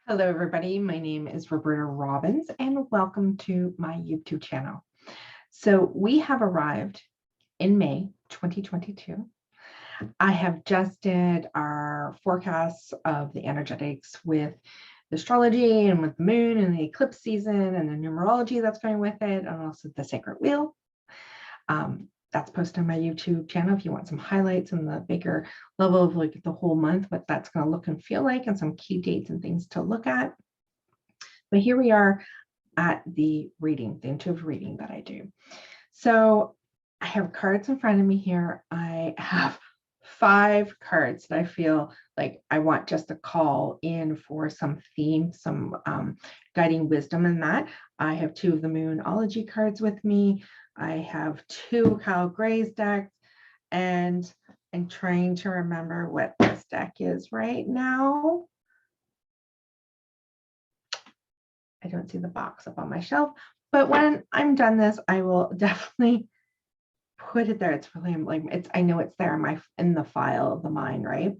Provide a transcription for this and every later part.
Hello, everybody. My name is Roberta Robbins, and welcome to my YouTube channel. So we have arrived in May 2022. I have just did our forecasts of the energetics with the astrology and with the moon and the eclipse season and the numerology that's going with it, and also the sacred wheel. That's posted on my YouTube channel if you want some highlights and the bigger level of like the whole month, what that's going to look and feel like, and some key dates and things to look at. But here we are at the reading, the intuitive reading that I do. So I have cards in front of me here. I have 5 cards that I feel like I want just to call in for some theme, some guiding wisdom in that. I have 2 of the Moonology cards with me. I have 2 Kyle Gray's decks, and I'm trying to remember what this deck is right now. I don't see the box up on my shelf, but when I'm done this, I will definitely put it there. It's really like I know it's there in the file of the mind, right?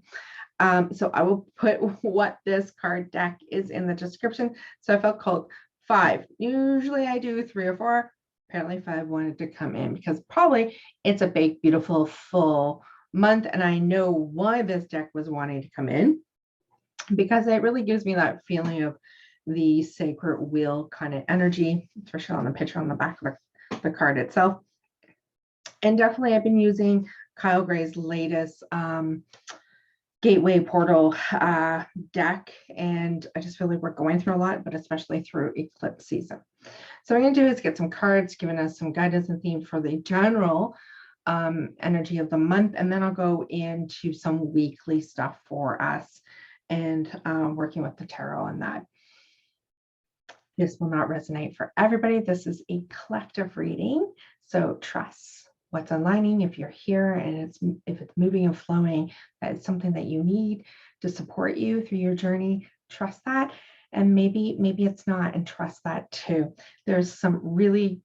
So I will put what this card deck is in the description. So I felt called 5. Usually I do 3 or 4. Apparently 5 wanted to come in because probably it's a big, beautiful, full month. And I know why this deck was wanting to come in, because it really gives me that feeling of the sacred wheel kind of energy, especially on the picture on the back of the card itself. And definitely I've been using Kyle Gray's latest Gateway Portal deck, and I just feel like we're going through a lot, but especially through eclipse season. So what I'm going to do is get some cards giving us some guidance and theme for the general energy of the month, and then I'll go into some weekly stuff for us and working with the tarot on that. This will not resonate for everybody. This is a collective reading, so trust what's aligning. If you're here and if it's moving and flowing, that is something that you need to support you through your journey. Trust that, and maybe it's not, and trust that too. There's so many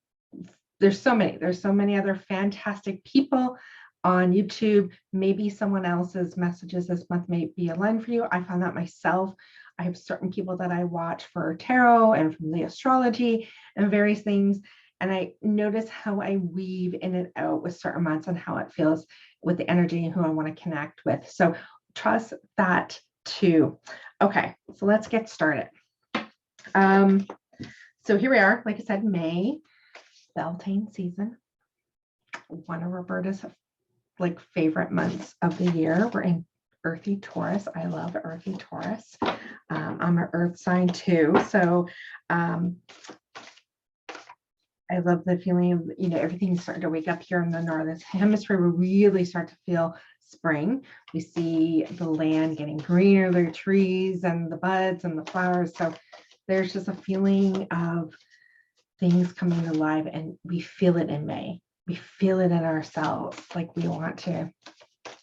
other fantastic people on YouTube. Maybe someone else's messages this month may be aligned for you. I found that myself. I have certain people that I watch for tarot and from the astrology and various things. And I notice how I weave in and out with certain months and how it feels with the energy and who I want to connect with. So trust that too. Okay, so let's get started. So here we are, like I said, May, Beltane season. One of Roberta's favorite months of the year. We're in earthy Taurus. I love earthy Taurus. I'm an earth sign too. So I love the feeling of, everything's starting to wake up here in the northern hemisphere. We really start to feel spring. We see the land getting greener, the trees and the buds and the flowers. So there's just a feeling of things coming alive, and we feel it in May. We feel it in ourselves. Like we want to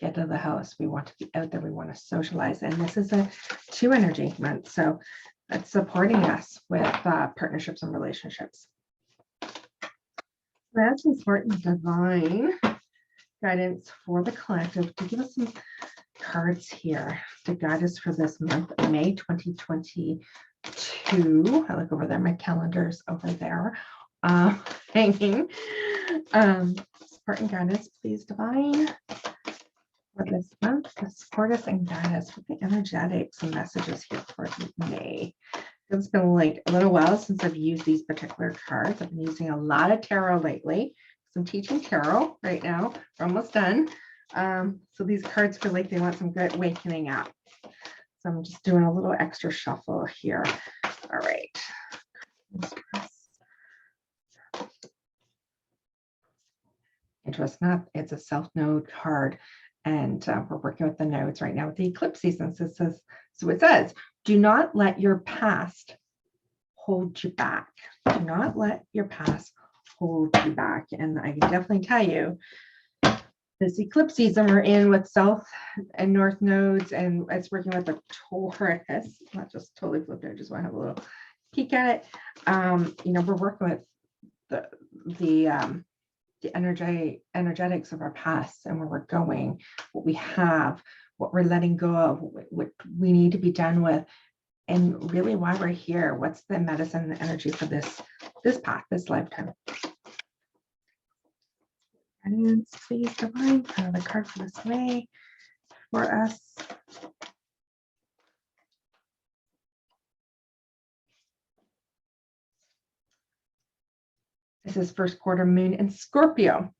get to the house. We want to be out there. We want to socialize. And this is a 2 energy month. So it's supporting us with partnerships and relationships. That's important divine guidance for the collective to give us some cards here to guide us for this month, May 2022. I look over there, my calendar's over there hanging. Support and guidance, please, divine, for this month to support us and guide us with the energetics and messages here for May. It's been like a little while since I've used these particular cards. I've been using a lot of tarot lately. So I'm teaching tarot right now. We're almost done. So these cards feel like they want some good wakening up. So I'm just doing a little extra shuffle here. All right. It's a self-node card, and we're working with the nodes right now with the eclipse season. So it says, do not let your past hold you back. Do not let your past hold you back. And I can definitely tell you, this eclipse season we're in with south and north nodes, and it's working with the Taurus. Not just totally flipped. I just want to have a little peek at it. We're working with the energetics of our past and where we're going, what we have, what we're letting go of, what we need to be done with, and really why we're here. What's the medicine and the energy for this path, this lifetime? And please divine the card for this way for us. This is first quarter moon in Scorpio.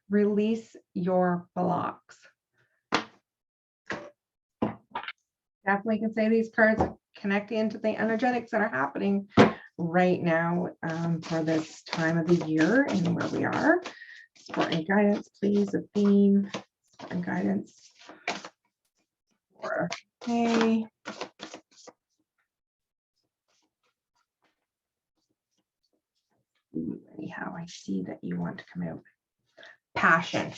Release your blocks. Definitely can say these cards connect into the energetics that are happening right now for this time of the year and where we are. Support and guidance, please. A theme, support and guidance for okay. Anyhow, I see that you want to come out. Passion.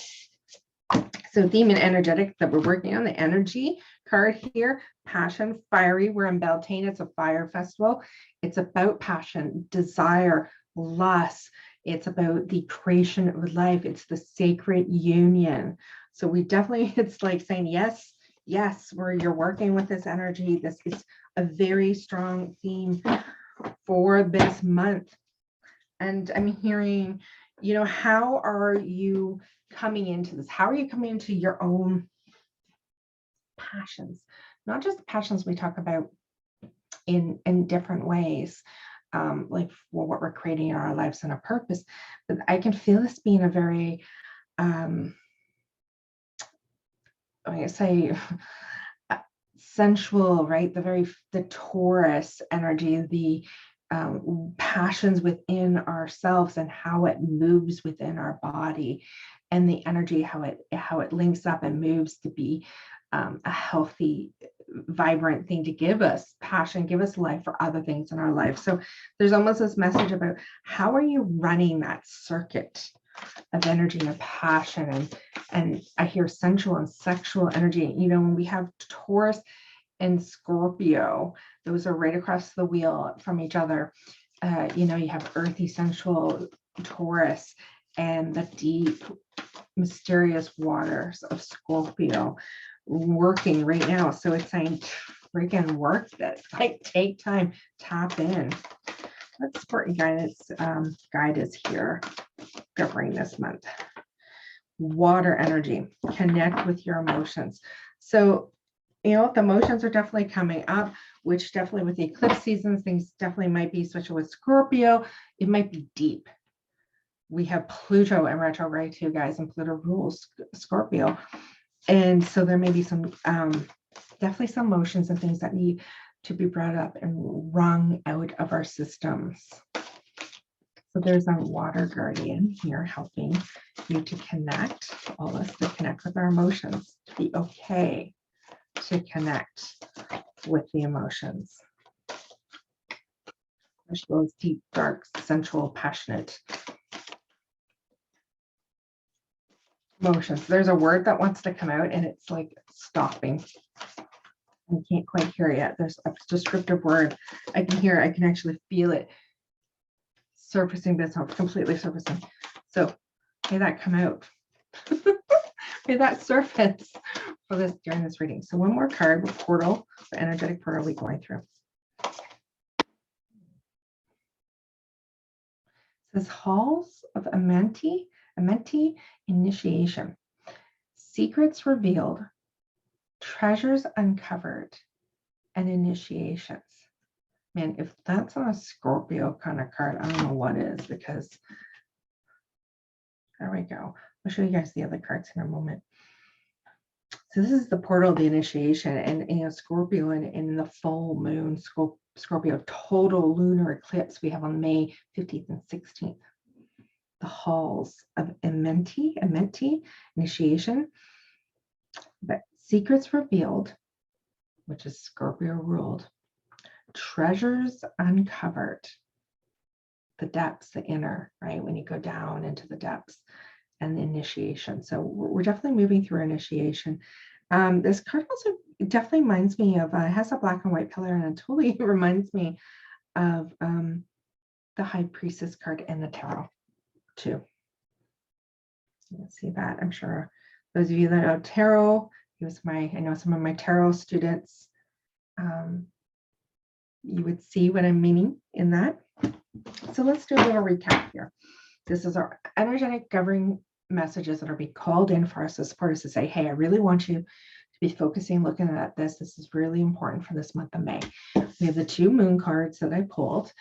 So theme and energetic that we're working on, the energy card here, passion, fiery. We're in Beltane. It's a fire festival. It's about passion, desire, lust. It's about the creation of life. It's the sacred union. So we definitely, it's like saying, yes, yes, where you're working with this energy. This is a very strong theme for this month. And I'm hearing, you know, how are you coming into this? How are you coming into your own passions? Not just the passions we talk about in different ways, like well, what we're creating in our lives and a purpose. But I can feel this being a very, I say, sensual, right? The Taurus energy, the passions within ourselves and how it moves within our body, and the energy, how it links up and moves to be a healthy, vibrant thing to give us passion, give us life for other things in our life. So there's almost this message about how are you running that circuit of energy and passion, and I hear sensual and sexual energy. You know, when we have Taurus and Scorpio, those are right across the wheel from each other. You know, you have earthy, sensual Taurus and the deep, mysterious waters of Scorpio working right now. So it's saying, freaking work this, like take time, tap in. Let's support and guidance guide is here governing this month. Water energy, connect with your emotions. So, you know, the emotions are definitely coming up, which definitely with the eclipse seasons, things definitely might be, especially with Scorpio, it might be deep. We have Pluto in retrograde too, guys, and Pluto rules Scorpio. And so there may be some, definitely some emotions and things that need to be brought up and wrung out of our systems. So there's a water guardian here helping you to connect, all of us to connect with our emotions, to be okay to connect with the emotions. Those deep, dark, sensual, passionate emotions. There's a word that wants to come out and it's like stopping. I can't quite hear it yet. There's a descriptive word. I can hear it. I can actually feel it surfacing, but it's not completely surfacing. So may that come out. May that surface for this during this reading. So one more card, portal, the energetic portal we're going through. It says halls of Amenti initiation. Secrets revealed, treasures uncovered, and initiations. Man, if that's not a Scorpio kind of card, I don't know what is, because there we go. I'll show you guys the other cards in a moment. So this is the portal of the initiation, and you know, Scorpio in the full moon, Scorpio total lunar eclipse we have on May 15th and 16th. The halls of Amenti initiation, but secrets revealed, which is Scorpio ruled, treasures uncovered, the depths, the inner, right? When you go down into the depths, and the initiation. So we're definitely moving through initiation. This card also definitely reminds me of, it has a black and white pillar, and it totally reminds me of the High Priestess card in the tarot too. Let's see that. I'm sure those of you that know tarot, I know some of my tarot students you would see what I'm meaning in that. So let's do a little recap here. This is our energetic governing messages that are being called in for us to support us to say, hey, I really want you to be focusing, looking at this. This is really important for this month of May. We have the 2 moon cards that I pulled.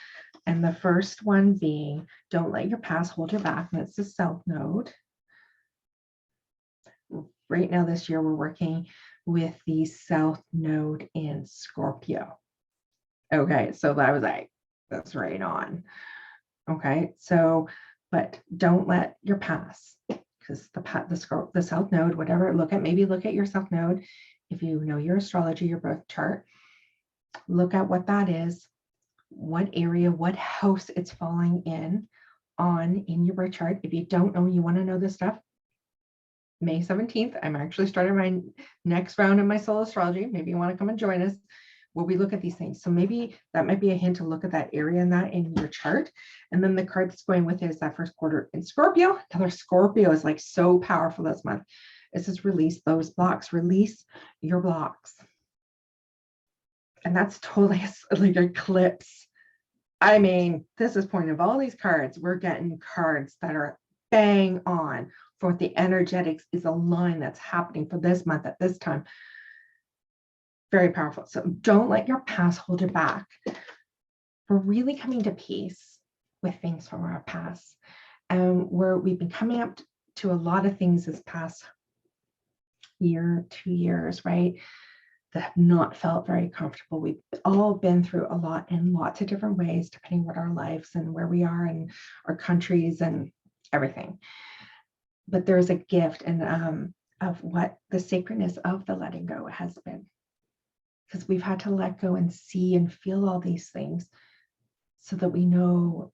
And the first one being, don't let your past hold you back. And it's the South Node. Right now this year, we're working with the South Node in Scorpio. Okay, so that was like, that's right on. Okay, so, but don't let your past, because the South Node, whatever, maybe look at your South Node. If you know your astrology, your birth chart, look at what that is, what area, what house it's falling in your birth chart. If you don't know, you want to know this stuff, May 17th, I'm actually starting my next round of my Soul Astrology. Maybe you want to come and join us where we look at these things. So maybe that might be a hint to look at that area and that in your chart. And then the card that's going with it is that first quarter in Scorpio. Another Scorpio is like so powerful this month. It says release those blocks, release your blocks. And that's totally like eclipse. I mean, this is point of all these cards. We're getting cards that are bang on for what the energetics is a line that's happening for this month at this time. Very powerful. So don't let your past hold you back. We're really coming to peace with things from our past. Where we've been coming up to a lot of things this past year, 2 years, right? That have not felt very comfortable. We've all been through a lot in lots of different ways, depending what our lives and where we are and our countries and everything. But there's a gift and of what the sacredness of the letting go has been. Because we've had to let go and see and feel all these things so that we know,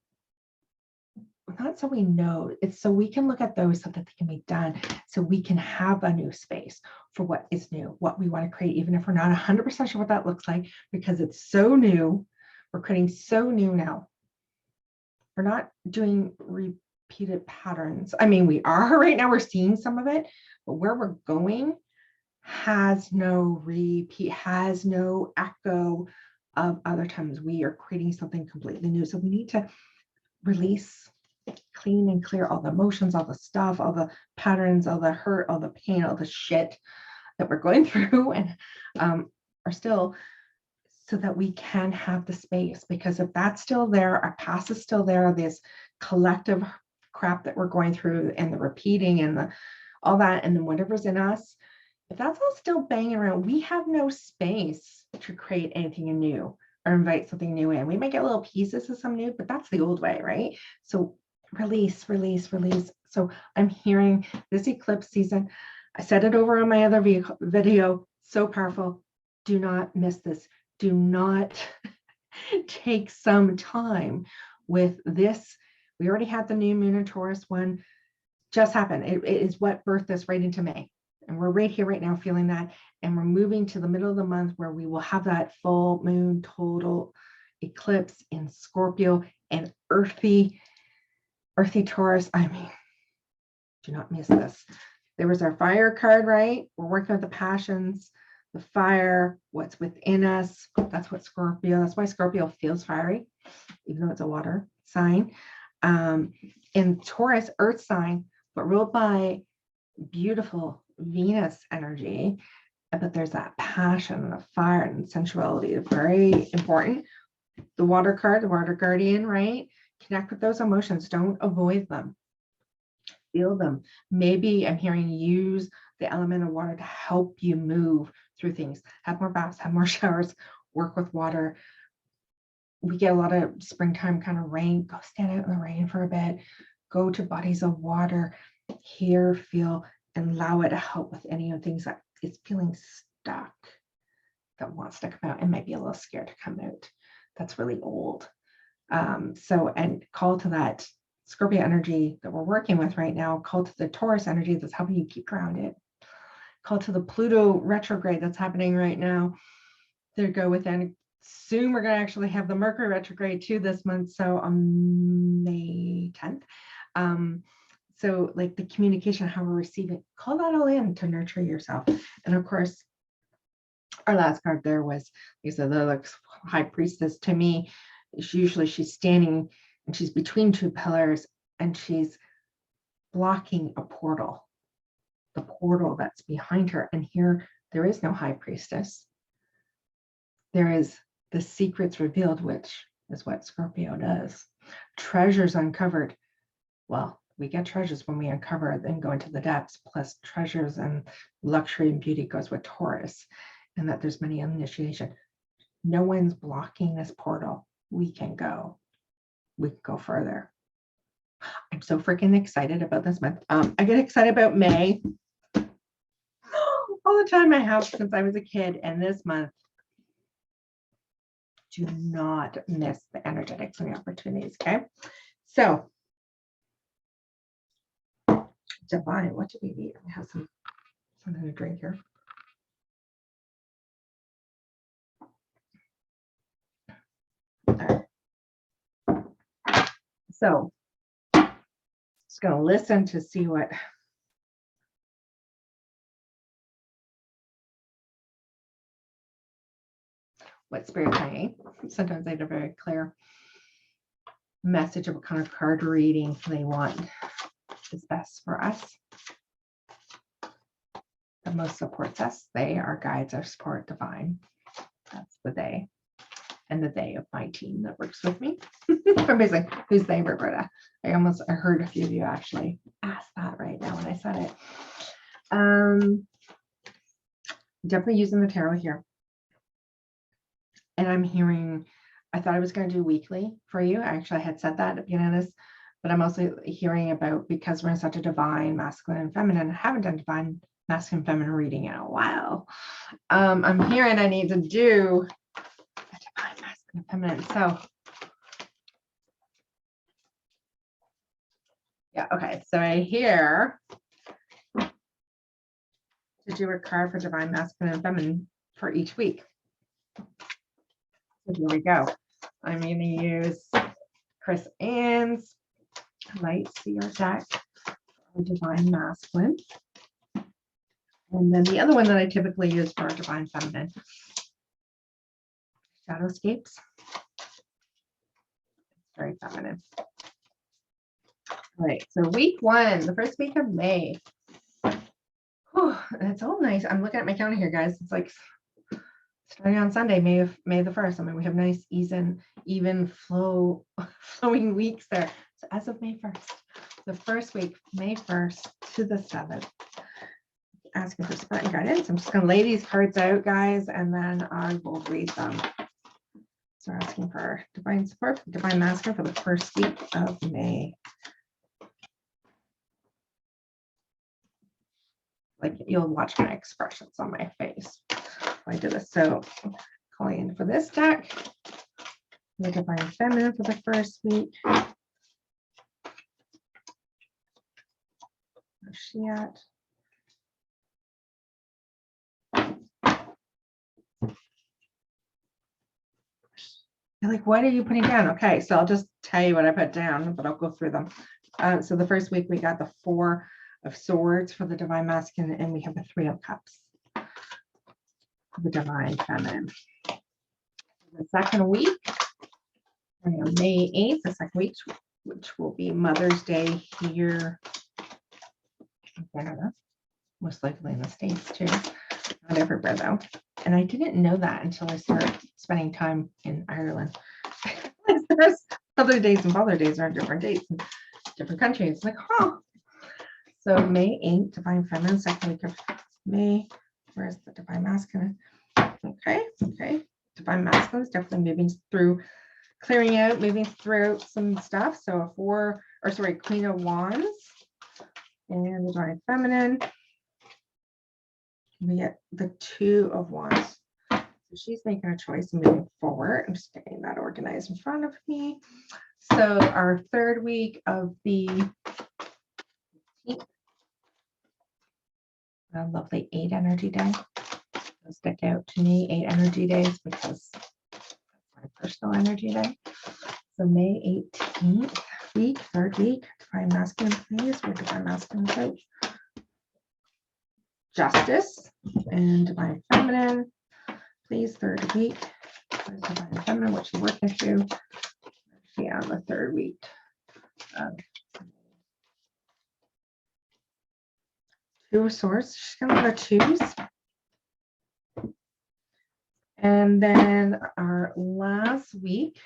not so we know, it's so we can look at those so that they can be done, so we can have a new space for what is new, what we want to create, even if we're not 100% sure what that looks like, because it's so new. We're creating so new now. We're not doing repeated patterns. I mean, we are right now, we're seeing some of it, but where we're going has no repeat, has no echo of other times. We are creating something completely new. So we need to release, clean and clear all the emotions, all the stuff, all the patterns, all the hurt, all the pain, all the shit that we're going through and are still, so that we can have the space. Because if that's still there, our past is still there, this collective crap that we're going through and the repeating and all that, and then whatever's in us, if that's all still banging around, we have no space to create anything new or invite something new in. We might get little pieces of some new, but that's the old way, right? So release, release, release. So I'm hearing this eclipse season. I said it over on my other video, so powerful. Do not miss this. Do not take some time with this. We already had the new moon in Taurus one just happened. It is what birthed us right into May. And we're right here right now feeling that. And we're moving to the middle of the month where we will have that full moon total eclipse in Scorpio and earthy Taurus. I mean, do not miss this. There was our fire card, right? We're working with the passions, the fire, what's within us. That's what Scorpio, that's why Scorpio feels fiery, even though it's a water sign. In Taurus, earth sign, but ruled by beautiful Venus energy, but there's that passion and the fire and sensuality, very important. The water card, the water guardian, right? Connect with those emotions. Don't avoid them. Feel them. Maybe I'm hearing use the element of water to help you move through things. Have more baths, have more showers, work with water. We get a lot of springtime kind of rain. Go stand out in the rain for a bit. Go to bodies of water. Hear, feel, and allow it to help with any of the things that is feeling stuck, that wants to come out and might be a little scared to come out. That's really old. And call to that Scorpio energy that we're working with right now. Call to the Taurus energy that's helping you keep grounded. Call to the Pluto retrograde that's happening right now. There go with that. Soon we're going to actually have the Mercury retrograde too this month. So on May 10th. So like the communication, how we're receiving, call that all in to nurture yourself. And of course, Our last card there was, like I said, the like, high priestess. To me, she's standing and she's between two pillars and she's blocking a portal, the portal that's behind her. And here there is no high priestess. There is the secrets revealed, which is what Scorpio does. Treasures uncovered. Well, we get treasures when we uncover and go into the depths, plus treasures and luxury and beauty goes with Taurus, and that there's many initiation. No one's blocking this portal. We can go. We can go further. I'm so freaking excited about this month. I get excited about May all the time. I have since I was a kid, and this month, do not miss the energetics and the opportunities. Okay, so divine. What do we need? We have something to drink here. So just going to listen to see what Spirit's saying. Sometimes they have a very clear message of what kind of card reading they want is best for us. The most supports us. They, our guides, our support divine. That's the they. And the they of my team that works with me. Everybody's like, who's they, Roberta? I heard a few of you actually ask that right now when I said it. Definitely using the tarot here. And I'm hearing, I thought I was going to do weekly for you. Actually, I had said that at the beginning of this, but I'm also hearing about, because we're in such a divine, masculine and feminine, I haven't done divine, masculine, feminine reading in a while. I'm hearing I need to do a divine, masculine, feminine. So, yeah, okay. So I hear to do a card for divine, masculine, and feminine for each week. So here we go. I'm going to use Chris Ann's Light Seer deck for divine masculine. And then the other one that I typically use for divine feminine, Shadowscapes. Very feminine. All right, so week one, the first week of May. Whew, it's all nice. I'm looking at my calendar here, guys. It's like starting on Sunday, May the 1st. I mean, we have nice, even flowing weeks there. So as of May 1st, the first week, May 1st to the 7th, asking for support and guidance. I'm just going to lay these cards out, guys, and then I will read them. So we're asking for divine support, divine masculine for the first week of May. Like, you'll watch my expressions on my face when I do this. So calling in for this deck, the divine feminine for the first week. Where's she at? You're like, what are you putting down? Okay, so I'll just tell you what I put down, but I'll go through them. So the first week we got the 4 of Swords for the divine masculine, and we have the 3 of Cups for the divine feminine. The second week, on May 8th, the second week, which will be Mother's Day here in Canada, most likely in the States too, not everywhere though. And I didn't know that until I started spending time in Ireland. There's Mother's Days and Father's Days are different dates in different countries. Like, huh. So May 8th, divine feminine, second week of May. Where's the divine masculine? Okay. Divine masculine is definitely moving through, clearing out, moving through some stuff. So Queen of Wands and the divine feminine. We get the 2 of Wands. So she's making a choice and moving forward. I'm just getting that organized in front of me. So our third week of the 15th, a lovely 8 energy day. They'll stick out to me, 8 energy days, because that's my personal energy day. So May 18th week, third week, divine masculine, please. Where divine masculine coach? Justice and divine feminine. please, third week. Divine Feminine, what she's working through. Actually, on the third week. Two of Swords. She's going to go twos. And then our last week,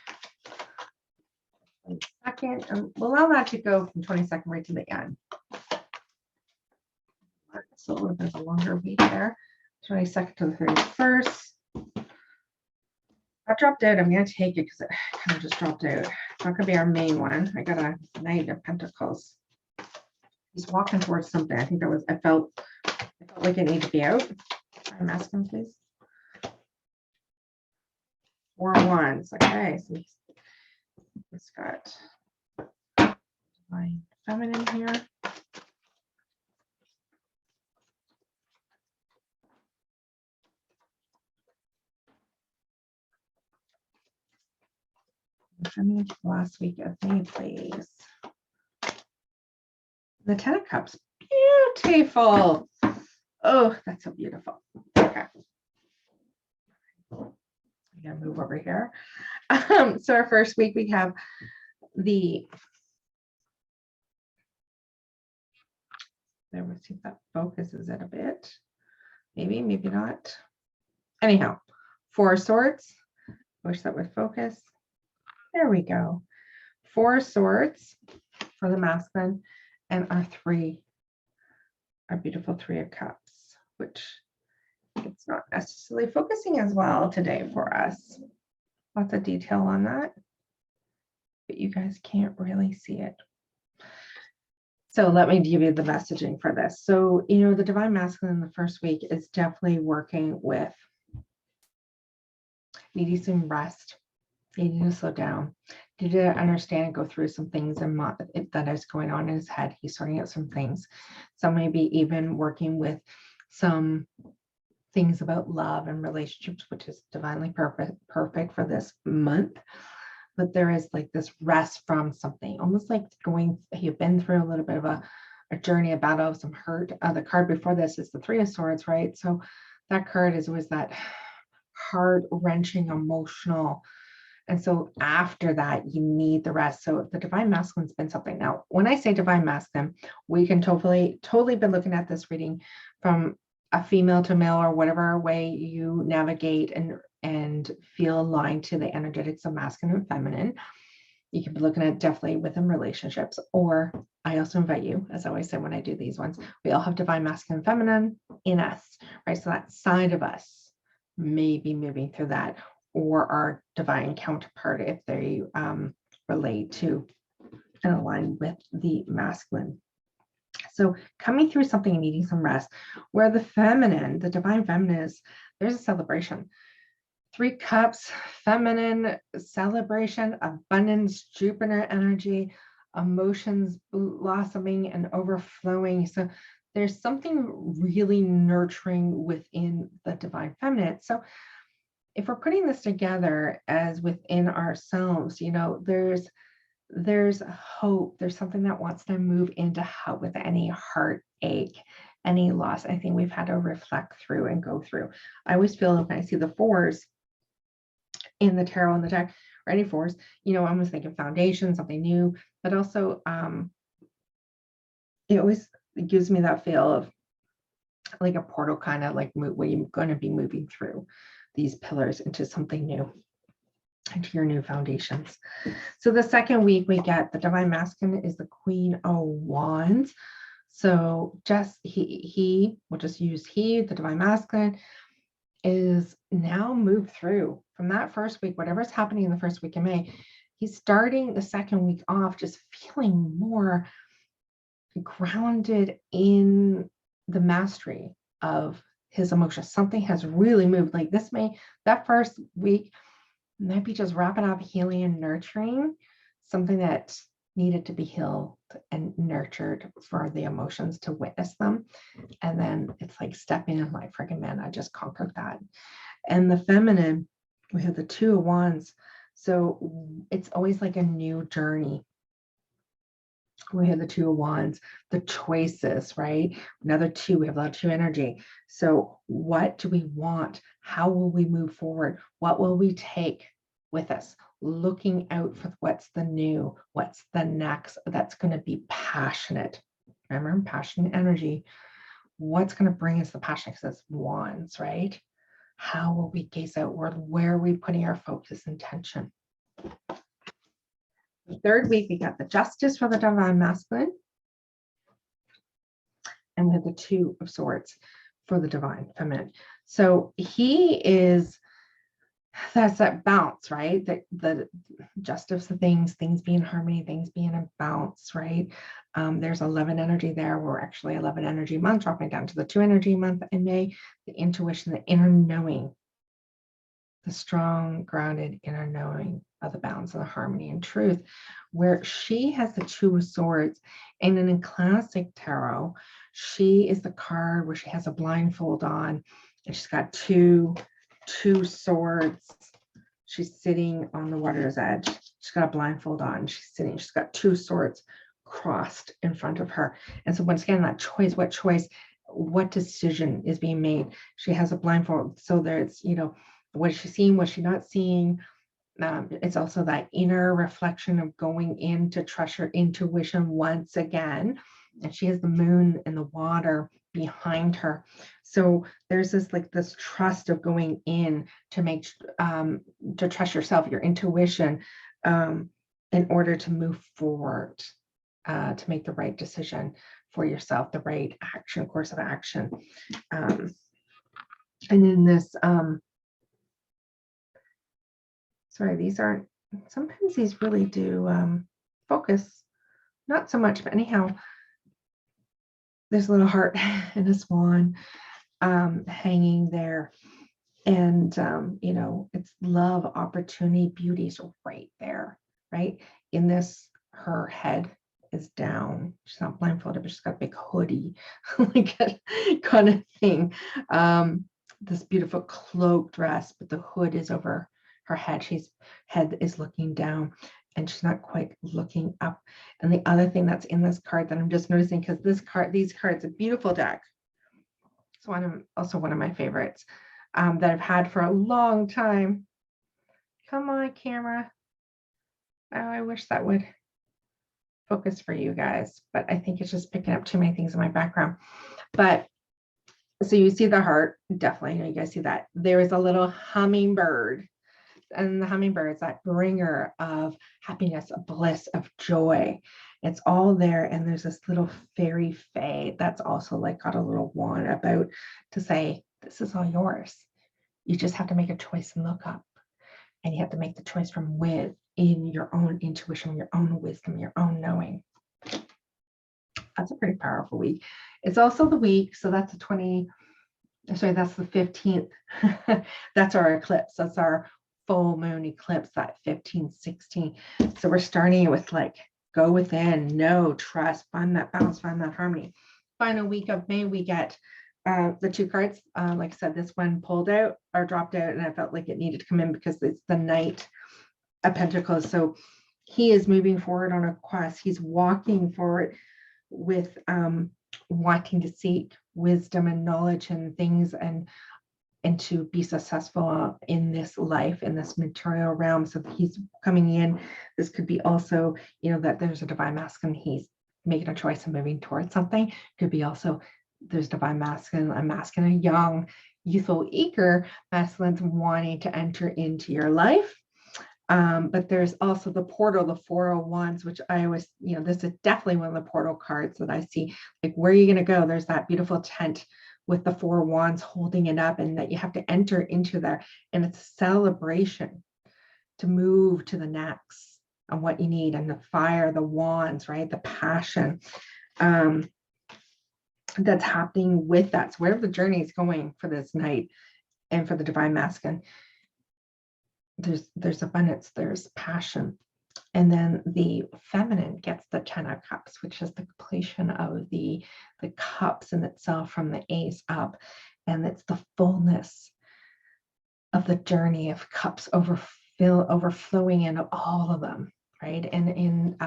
22nd, and we'll allow that to go from 22nd right to the end. So a little bit of a longer week there. 22nd to the 31st. I dropped out. I'm going to take it because it kind of just dropped out. It's not going to be our main one. I got a Knight of Pentacles. He's walking towards something. I think that was, I felt like it needed to be out. I'm asking, please. 4 wands. Okay, so it's got Divine Feminine here. Feminine last week of May, please. The 10 of Cups. Beautiful. Oh, that's so beautiful. Okay. I'm gonna move over here. So our first week we have the, let me see if that focuses it a bit. Maybe, maybe not. Anyhow, 4 of Swords. Wish that would focus. There we go. 4 of Swords for the masculine, and our beautiful 3 of Cups, which it's not necessarily focusing as well today for us. Lots of detail on that, but you guys can't really see it. So let me give you the messaging for this. So, you know, the Divine Masculine in the first week is definitely working with needing some rest, needing to slow down, needing to understand and go through some things that is going on in his head. He's sorting out some things. So maybe even working with some things about love and relationships, which is divinely perfect for this month. But there is like this rest from something, almost like you've been through a little bit of a journey, a battle, some hurt. The card before this is the 3 of Swords, right? So that card is always that heart-wrenching, emotional. And so after that, you need the rest. So the Divine Masculine's been something. Now, when I say Divine Masculine, we can totally been looking at this reading from a female to male, or whatever way you navigate and feel aligned to the energetics of masculine and feminine. You can be looking at definitely within relationships, or I also invite you, as I always say when I do these ones, we all have divine masculine and feminine in us, right? So that side of us may be moving through that, or our divine counterpart if they relate to and align with the masculine. So coming through something and needing some rest, where the feminine, the divine feminine is, there's a celebration. 3 cups, feminine, celebration, abundance, Jupiter energy, emotions blossoming and overflowing. So there's something really nurturing within the divine feminine. So if we're putting this together as within ourselves, you know, there's hope. There's something that wants to move into help with any heartache, any loss, anything we've had to reflect through and go through. I always feel when I see the 4s in the tarot and the deck, or any 4s, you know, I'm always thinking foundation, something new, but also it always gives me that feel of like a portal, kind of like where you're going to be moving through these pillars into something new, into your new foundations. So the second week we get the Divine Masculine is the Queen of Wands. So just we'll just use the Divine Masculine is now moved through from that first week, whatever's happening in the first week in May. He's starting the second week off just feeling more grounded in the mastery of his emotions. Something has really moved. Like that first week might be just wrapping up, healing and nurturing something that needed to be healed and nurtured for the emotions to witness them. And then it's like stepping in like, freaking man, I just conquered that. And the feminine, we have the 2 of Wands. So it's always like a new journey. We have the Two of Wands, the choices, right? Another two, we have a lot of two energy. So what do we want? How will we move forward? What will we take with us? Looking out for what's the new, what's the next, that's going to be passionate. Remember, passion energy. What's going to bring us the passion? Because it's wands, right? How will we gaze outward? Where are we putting our focus and tension? The third week, we got the Justice for the Divine Masculine. And we have the Two of Swords for the Divine Feminine. So he is, that's that bounce, right? That the justice of things being harmony, things being a bounce, right? There's 11 energy there. We're actually 11 energy month, dropping down to the 2 energy month in May. The intuition, the inner knowing, the strong, grounded inner knowing of the balance of the harmony and truth, where she has the Two of Swords. And in classic tarot, she is the card where she has a blindfold on and she's got two swords. She's sitting on the water's edge. She's got a blindfold on. She's got two swords crossed in front of her. And so once again, that choice, what decision is being made? She has a blindfold. So there's, what is she seeing? What's she not seeing? It's also that inner reflection of going in to trust her intuition once again. And she has the moon and the water behind her. So there's this trust of going in to to trust yourself, your intuition, in order to move forward, to make the right decision for yourself, the right course of action. And in this, sometimes these really do focus, not so much, but anyhow, there's a little heart and a swan hanging there. And, it's love, opportunity, beauty is right there, right? In this, her head is down. She's not blindfolded, but she's got a big hoodie, like a kind of thing. This beautiful cloak dress, but the hood is over her head. Head is looking down and she's not quite looking up. And the other thing that's in this card that I'm just noticing, because these cards, a beautiful deck. It's also one of my favorites that I've had for a long time. Come on, camera. Oh, I wish that would focus for you guys, but I think it's just picking up too many things in my background. But so you see the heart, definitely, you guys see that. There is a little hummingbird, and the hummingbird is that bringer of happiness, of bliss, of joy. It's all there. And there's this little fairy fae that's also got a little wand about to say, this is all yours. You just have to make a choice and look up. And you have to make the choice from within your own intuition, your own wisdom, your own knowing. That's a pretty powerful week. It's also the week, so that's the 15th. That's our eclipse. That's our full moon eclipse, that 15-16. So we're starting with go within, know, trust, find that balance, find that harmony. Final week of May, we get the two cards. Like I said, this one pulled out or dropped out, and I felt like it needed to come in because it's the Knight of Pentacles. So he is moving forward on a quest. He's walking forward with wanting to seek wisdom and knowledge and things and to be successful in this life, in this material realm. So he's coming in. This could be also, that there's a divine masculine. He's making a choice and moving towards something. Could be also there's divine masculine, a masculine, a young, youthful, eager masculines wanting to enter into your life. But there's also the portal, the Four of Wands, which I always, this is definitely one of the portal cards that I see. Where are you going to go? There's that beautiful tent with the Four of Wands holding it up, and that you have to enter into there. And it's a celebration to move to the next and what you need, and the fire, the wands, right? The passion that's happening with that. So wherever the journey is going for this night and for the divine masculine, there's abundance, there's passion. And then the feminine gets the 10 of Cups, which is the completion of the cups in itself from the Ace up. And it's the fullness of the journey of cups overflowing into all of them, right? And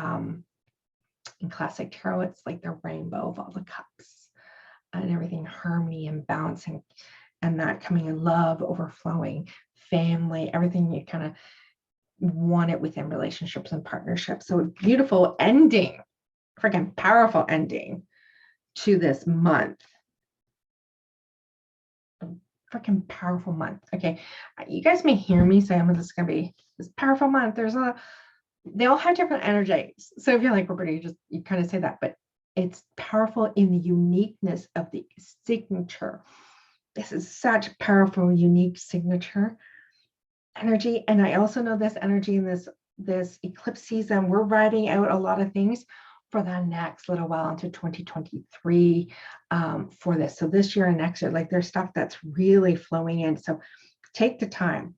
In classic tarot, it's like the rainbow of all the cups and everything, harmony and balancing, and that coming in love, overflowing, family, everything you kind of want it within relationships and partnerships. So a beautiful ending, freaking powerful ending to this month. Freaking powerful month. Okay, you guys may hear me say, this is going to be this powerful month. They all have different energies. So if you're like, Roberta, you kind of say that, but it's powerful in the uniqueness of the signature. This is such powerful, unique signature energy. And I also know this energy in this eclipse season, we're writing out a lot of things for the next little while into 2023 for this. So this year and next year, like there's stuff that's really flowing in. So take the time,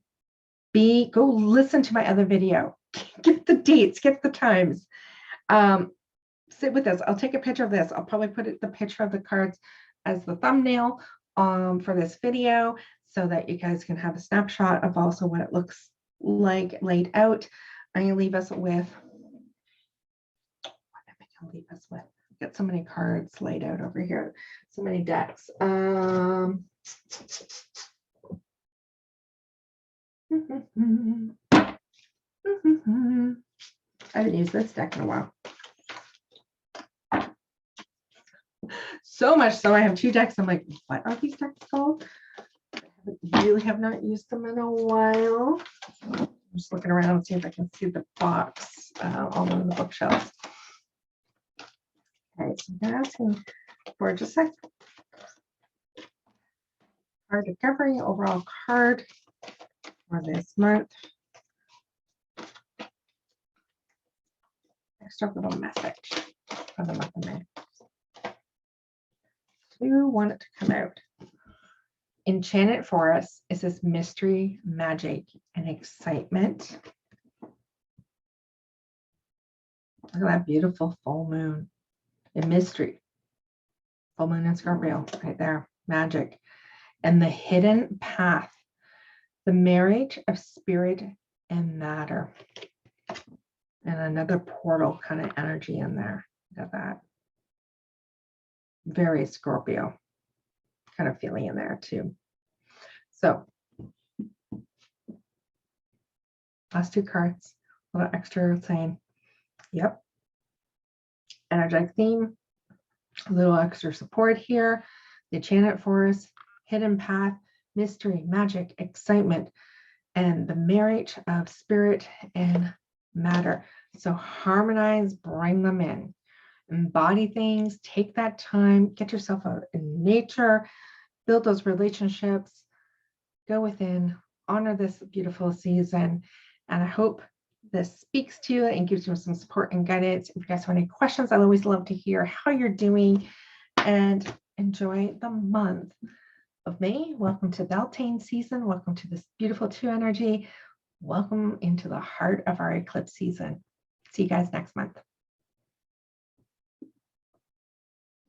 go listen to my other video, get the dates, get the times, sit with this. I'll take a picture of this. I'll probably put the picture of the cards as the thumbnail for this video so that you guys can have a snapshot of also what it looks like laid out. I'm going to leave us with, get so many cards laid out over here, so many decks. I haven't used this deck in a while. So much so I have 2 decks. I'm like, what are these decks called? I really have not used them in a while. I'm just looking around and see if I can see the box all on the bookshelves. Okay, so I'm asking for just a card discovery, overall card for this month. Extra little message for the month of May. You want it to come out. Enchanted Forest is this mystery, magic, and excitement. Look at that beautiful full moon and mystery. Full moon in Scorpio right there. Magic. And the hidden path. The marriage of spirit and matter. And another portal kind of energy in there. Look at that. Very Scorpio kind of feeling in there too. So last 2 cards, a little extra saying, yep. Energetic theme, a little extra support here. The Enchanted Forest, hidden path, mystery, magic, excitement, and the marriage of spirit and matter. So harmonize, bring them in. Embody things, take that time, get yourself out in nature, build those relationships, go within, honor this beautiful season. And I hope this speaks to you and gives you some support and guidance. If you guys have any questions, I'd always love to hear how you're doing and enjoy the month of May. Welcome to Beltane season. Welcome to this beautiful 2 energy. Welcome into the heart of our eclipse season. See you guys next month.